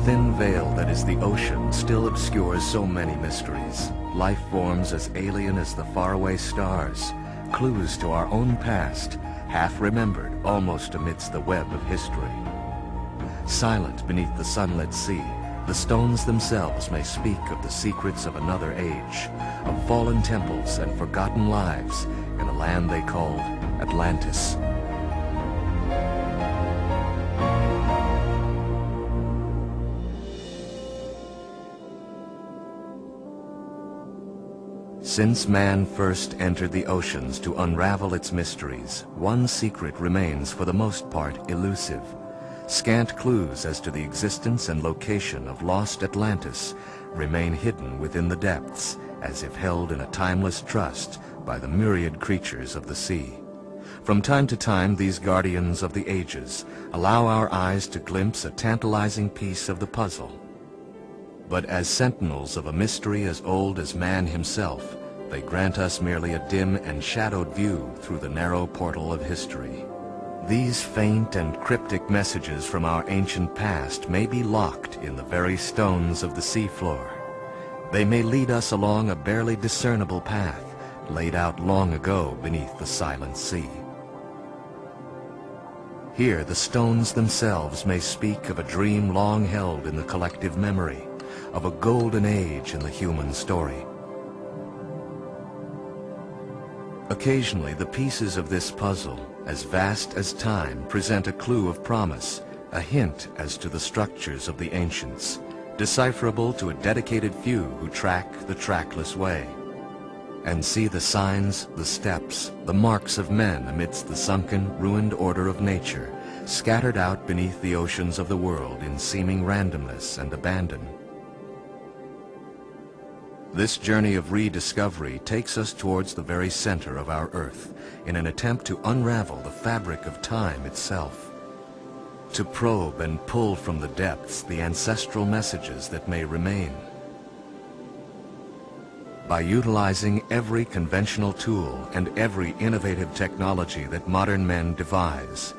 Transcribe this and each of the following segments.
thin veil that is the ocean still obscures so many mysteries. Life forms as alien as the faraway stars, clues to our own past, half remembered almost amidst the web of history. Silent beneath the sunlit sea, the stones themselves may speak of the secrets of another age, of fallen temples and forgotten lives in a land they called Atlantis. Since man first entered the oceans to unravel its mysteries, one secret remains for the most part elusive. Scant clues as to the existence and location of lost Atlantis remain hidden within the depths, as if held in a timeless trust by the myriad creatures of the sea. From time to time, these guardians of the ages allow our eyes to glimpse a tantalizing piece of the puzzle. But as sentinels of a mystery as old as man himself, they grant us merely a dim and shadowed view through the narrow portal of history. These faint and cryptic messages from our ancient past may be locked in the very stones of the seafloor. They may lead us along a barely discernible path, laid out long ago beneath the silent sea. Here the stones themselves may speak of a dream long held in the collective memory, of a golden age in the human story. Occasionally, the pieces of this puzzle, as vast as time, present a clue of promise, a hint as to the structures of the ancients, decipherable to a dedicated few who track the trackless way, and see the signs, the steps, the marks of men amidst the sunken, ruined order of nature, scattered out beneath the oceans of the world in seeming randomness and abandon. This journey of rediscovery takes us towards the very center of our Earth in an attempt to unravel the fabric of time itself, to probe and pull from the depths the ancestral messages that may remain. By utilizing every conventional tool and every innovative technology that modern men devise,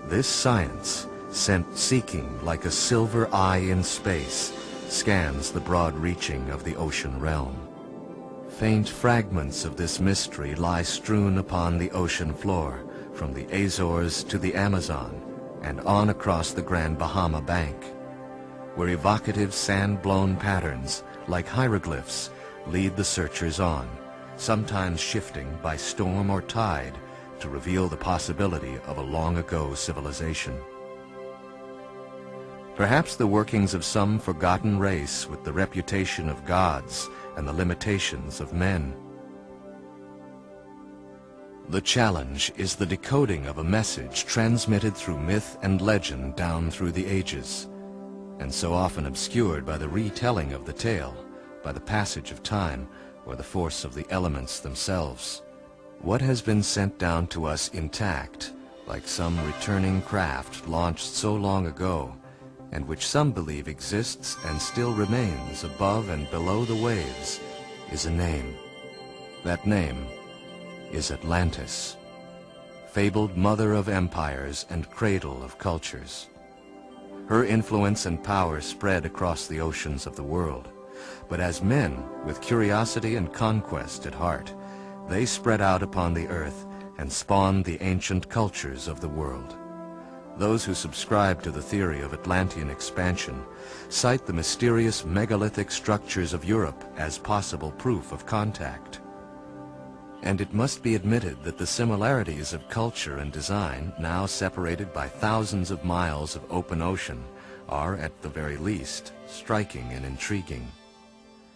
this science, sent seeking like a silver eye in space, scans the broad reaching of the ocean realm. Faint fragments of this mystery lie strewn upon the ocean floor, from the Azores to the Amazon, and on across the Grand Bahama Bank, where evocative sand-blown patterns, like hieroglyphs, lead the searchers on, sometimes shifting by storm or tide to reveal the possibility of a long-ago civilization. Perhaps the workings of some forgotten race with the reputation of gods and the limitations of men. The challenge is the decoding of a message transmitted through myth and legend down through the ages, and so often obscured by the retelling of the tale, by the passage of time, or the force of the elements themselves. What has been sent down to us intact, like some returning craft launched so long ago, and which some believe exists and still remains above and below the waves, is a name. That name is Atlantis, fabled mother of empires and cradle of cultures. Her influence and power spread across the oceans of the world, but as men with curiosity and conquest at heart, they spread out upon the earth and spawned the ancient cultures of the world. Those who subscribe to the theory of Atlantean expansion cite the mysterious megalithic structures of Europe as possible proof of contact. And it must be admitted that the similarities of culture and design, now separated by thousands of miles of open ocean, are, at the very least, striking and intriguing.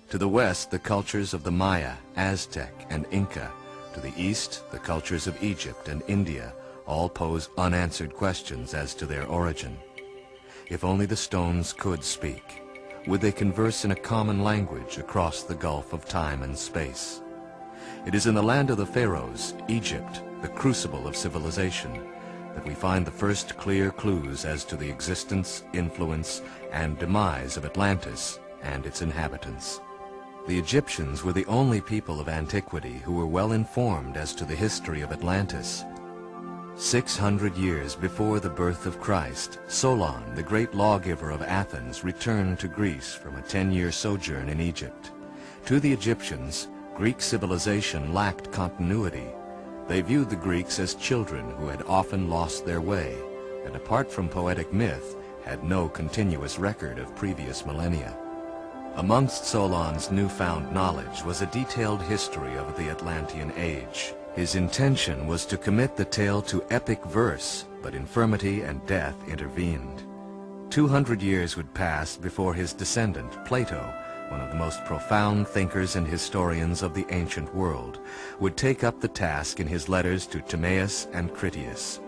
To the west, the cultures of the Maya, Aztec, and Inca. To the east, the cultures of Egypt and India all pose unanswered questions as to their origin. If only the stones could speak, would they converse in a common language across the gulf of time and space? It is in the land of the pharaohs, Egypt, the crucible of civilization, that we find the first clear clues as to the existence, influence, and demise of Atlantis and its inhabitants. The Egyptians were the only people of antiquity who were well informed as to the history of Atlantis. 600 years before the birth of Christ, Solon, the great lawgiver of Athens, returned to Greece from a 10-year sojourn in Egypt. To the Egyptians, Greek civilization lacked continuity. They viewed the Greeks as children who had often lost their way, and apart from poetic myth, had no continuous record of previous millennia. Amongst Solon's newfound knowledge was a detailed history of the Atlantean age. His intention was to commit the tale to epic verse, but infirmity and death intervened. 200 years would pass before his descendant, Plato, one of the most profound thinkers and historians of the ancient world, would take up the task in his letters to Timaeus and Critias.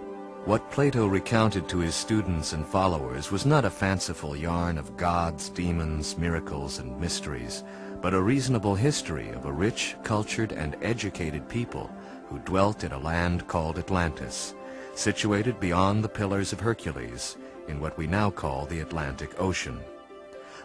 What Plato recounted to his students and followers was not a fanciful yarn of gods, demons, miracles, and mysteries, but a reasonable history of a rich, cultured, and educated people who dwelt in a land called Atlantis, situated beyond the Pillars of Hercules, in what we now call the Atlantic Ocean.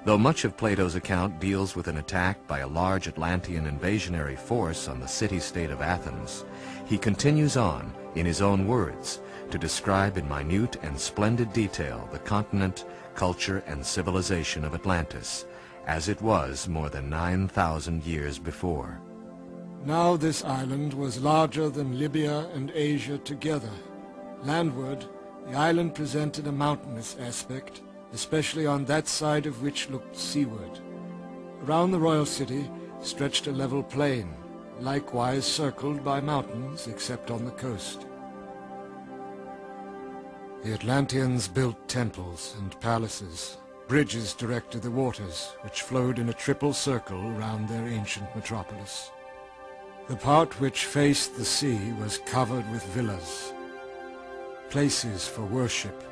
Though much of Plato's account deals with an attack by a large Atlantean invasionary force on the city-state of Athens, he continues on, in his own words, to describe in minute and splendid detail the continent, culture, and civilization of Atlantis, as it was more than 9,000 years before. Now this island was larger than Libya and Asia together. Landward, the island presented a mountainous aspect, especially on that side of which looked seaward. Around the royal city stretched a level plain, likewise circled by mountains except on the coast. The Atlanteans built temples and palaces, bridges direct to the waters, which flowed in a triple circle round their ancient metropolis. The part which faced the sea was covered with villas, places for worship.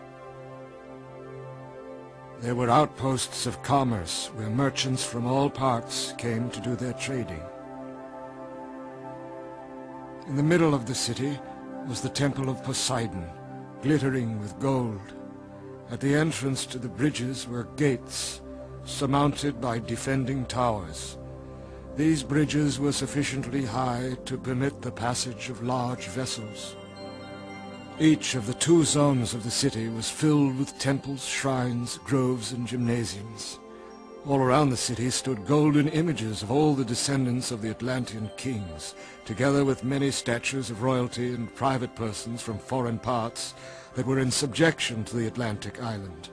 There were outposts of commerce where merchants from all parts came to do their trading. In the middle of the city was the Temple of Poseidon, glittering with gold. At the entrance to the bridges were gates, surmounted by defending towers. These bridges were sufficiently high to permit the passage of large vessels. Each of the 2 zones of the city was filled with temples, shrines, groves, and gymnasiums. All around the city stood golden images of all the descendants of the Atlantean kings, together with many statues of royalty and private persons from foreign parts that were in subjection to the Atlantic island.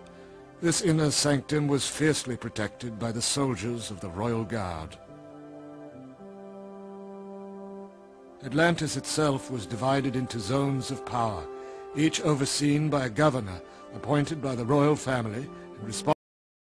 This inner sanctum was fiercely protected by the soldiers of the Royal Guard. Atlantis itself was divided into zones of power, each overseen by a governor appointed by the royal family and responsible